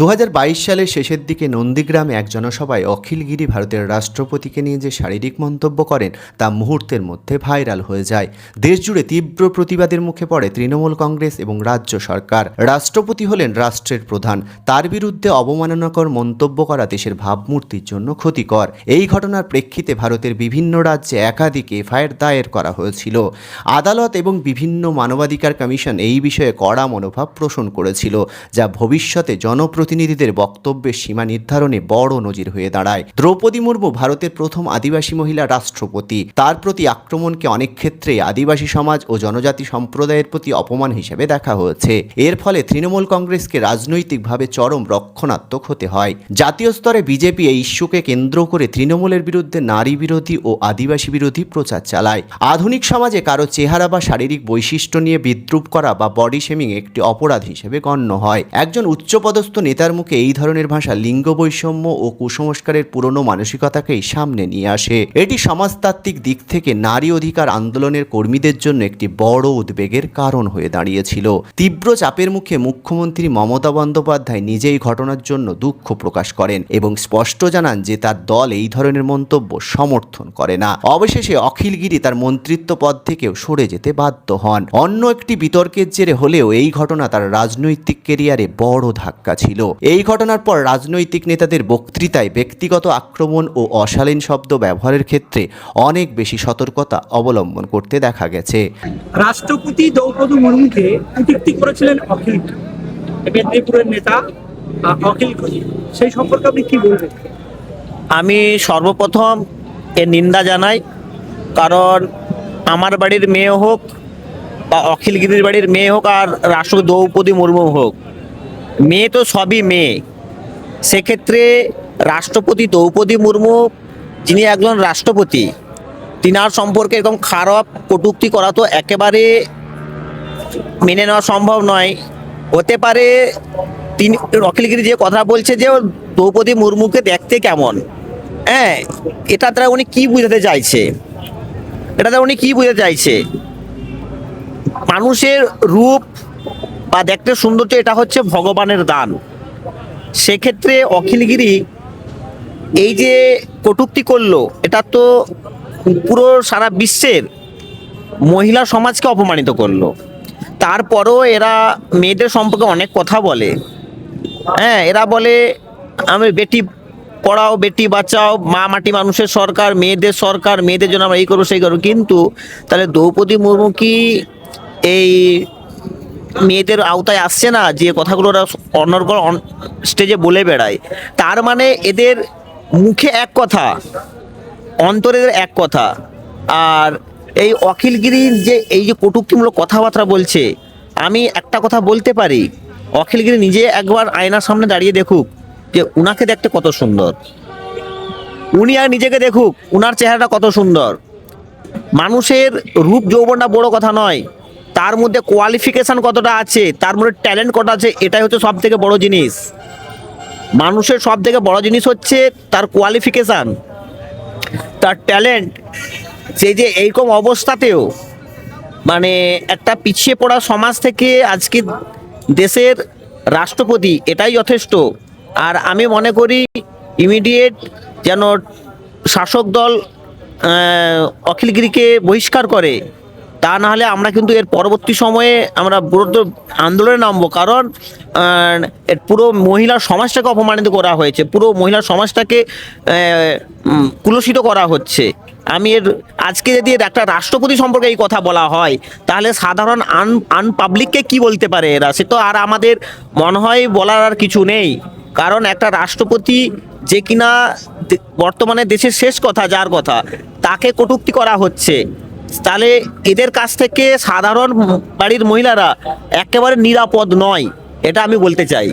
2022 সালের শেষের দিকে নন্দীগ্রামে এক জনসভায় অখিলগিরি ভারতের রাষ্ট্রপতিকে নিয়ে যে শারীরিক মন্তব্য করেন তা মুহূর্তের মধ্যে ভাইরাল হয়ে যায়। দেশজুড়ে তীব্র প্রতিবাদের মুখে পড়ে তৃণমূল কংগ্রেস এবং রাজ্য সরকার। রাষ্ট্রপতি হলেন রাষ্ট্রের প্রধান, তার বিরুদ্ধে অবমাননাকর মন্তব্য করা দেশের ভাবমূর্তির জন্য ক্ষতিকর। এই ঘটনার প্রেক্ষিতে ভারতের বিভিন্ন রাজ্যে একাধিক এফআইআর দায়ের করা হয়েছিল। আদালত এবং বিভিন্ন মানবাধিকার কমিশন এই বিষয়ে কড়া মনোভাব পোষণ করেছিল, যা ভবিষ্যতে জনপ্রতিনিধিদের বক্তব্যের সীমা নির্ধারণে বড় নজির হয়ে দাঁড়ায়। দ্রৌপদী মুর্মু ভারতের প্রথম আদিবাসী মহিলা রাষ্ট্রপতি। তার প্রতি আক্রমণকে অনেক ক্ষেত্রে আদিবাসী সমাজ ও জনজাতি সম্প্রদায়ের প্রতি অপমান হিসেবে দেখা হয়েছে। এর ফলে তৃণমূল কংগ্রেসকে রাজনৈতিকভাবে চরম রক্ষণাত্মক হতে হয়। জাতীয় স্তরে বিজেপি এই ইস্যুকে কেন্দ্র করে তৃণমূলের বিরুদ্ধে নারী বিরোধী ও আদিবাসী বিরোধী প্রচার চালায়। আধুনিক সমাজে কারো চেহারা বা শারীরিক বৈশিষ্ট্য নিয়ে বিদ্রূপ করা বা বডি শেমিং একটি অপরাধ হিসেবে গণ্য হয়। একজন উচ্চপদস্থ নেতার মুখে এই ধরনের ভাষা লিঙ্গ বৈষম্য ও কুসংস্কারের পুরনো মানসিকতাকেই সামনে নিয়ে আসে। এটি সমাজতাত্ত্বিক দিক থেকে নারী অধিকার আন্দোলনের কর্মীদের জন্য একটি বড় উদ্বেগের কারণ হয়ে দাঁড়িয়েছিল। তীব্র চাপের মুখে মুখ্যমন্ত্রী মমতা বন্দ্যোপাধ্যায় নিজেই ঘটনার জন্য দুঃখ প্রকাশ করেন এবং স্পষ্ট জানান যে তার দল এই ধরনের মন্তব্য সমর্থন করে না। অবশেষে অখিলগিরি তার মন্ত্রিত্ব পদ থেকেও সরে যেতে বাধ্য হন। অন্য একটি বিতর্কের জেরে হলেও এই ঘটনা তার রাজনৈতিক ক্যারিয়ারে বড় ধাক্কা ছিল। এই ঘটনার পর রাজনৈতিক নেতাদের বক্তৃতায় ব্যক্তিগত আক্রমণ ও অশালীন শব্দ ব্যবহারের ক্ষেত্রে অনেক বেশি সতর্কতা অবলম্বন করতে দেখা গেছে। রাষ্ট্রপতি দ্রৌপদী মুর্মুকে কটূক্তি করেছিলেন অখিল, মেদিনীপুরের নেতা অখিল ঘোষ, সেই সম্পর্কে আপনি কি বলবেন? আমি সর্বপ্রথম এর নিন্দা জানাই, কারণ আমার বাড়ির মেয়ে হোক বা অখিলগিরির বাড়ির মেয়ে হোক আর রাষ্ট্রপতি দ্রৌপদী মুর্মু হোক, মেয়ে তো সবই মেয়ে। সেক্ষেত্রে রাষ্ট্রপতি দ্রৌপদী মুর্মু, যিনি একজন রাষ্ট্রপতি, তিনার সম্পর্কে এরকম খারাপ কটূক্তি করা তো একেবারে মেনে নেওয়া সম্ভব নয়। হতে পারে তিনি অখিলগিরি যে কথা বলছে যে দ্রৌপদী মুর্মুকে দেখতে কেমন, হ্যাঁ, এটা দ্বারা উনি কি বুঝাতে চাইছে? মানুষের রূপ বা দেখতে সৌন্দর্য এটা হচ্ছে ভগবানের দান। সেক্ষেত্রে অখিলগিরি এই যে কটূক্তি করলো, এটা তো পুরো সারা বিশ্বের মহিলা সমাজকে অপমানিত করলো। তারপরও এরা মেয়েদের সম্পর্কে অনেক কথা বলে, হ্যাঁ, এরা বলে আমি বেটি পড়াও বেটি বাঁচাও, মা মাটি মানুষের সরকার, মেয়েদের সরকার, মেয়েদের জন্য আমরা এই করবো সেই করবো। কিন্তু তাহলে দ্রৌপদী মুর্মু কি এই মেয়েদের আওতায় আসছে না? যে কথাগুলো ওরা অনর্গল স্টেজে বলে বেড়ায়, তার মানে এদের মুখে এক কথা, অন্তরের এক কথা। আর এই অখিলগিরির যে এই যে কটূক্তিমূলক কথাবার্তা বলছে, আমি একটা কথা বলতে পারি, অখিলগিরি নিজে একবার আয়নার সামনে দাঁড়িয়ে দেখুক যে উনাকে দেখতে কত সুন্দর, উনি আর নিজেকে দেখুক উনার চেহারাটা কত সুন্দর। মানুষের রূপ যৌবনটা বড় কথা নয়, তার মধ্যে কোয়ালিফিকেশন কতটা আছে, তার মধ্যে ট্যালেন্ট কতটা আছে, এটাই হচ্ছে সব থেকে বড় জিনিস। মানুষের সব থেকে বড় জিনিস হচ্ছে তার কোয়ালিফিকেশান, তার ট্যালেন্ট। সেই যে এইরকম অবস্থাতেও মানে একটা পিছিয়ে পড়া সমাজ থেকে আজকে দেশের রাষ্ট্রপতি, এটাই যথেষ্ট। আর আমি মনে করি ইমিডিয়েট যেন শাসক দল অখিলগিরিকে বহিষ্কার করে, তা না হলে আমরা কিন্তু এর পরবর্তী সময়ে আমরা বৃহত্তর আন্দোলনে নামবো। কারণ পুরো মহিলা সমাজটাকে অপমানিত করা হয়েছে, পুরো মহিলা সমাজটাকে কুলসিত করা হচ্ছে। আমি আজকে যদি একটা রাষ্ট্রপতি সম্পর্কে এই কথা বলা হয়, তাহলে সাধারণ আনপাবলিককে কি বলতে পারে এরা? সে তো আর আমাদের মনে হয় বলার আর কিছু নেই। কারণ একটা রাষ্ট্রপতি যে কিনা বর্তমানে দেশের শেষ কথা, যার কথা, তাকে কটূক্তি করা হচ্ছে, তাহলে এদের কাছ থেকে সাধারণ বাড়ির মহিলারা একেবারে নিরাপদ নয়, এটা আমি বলতে চাই।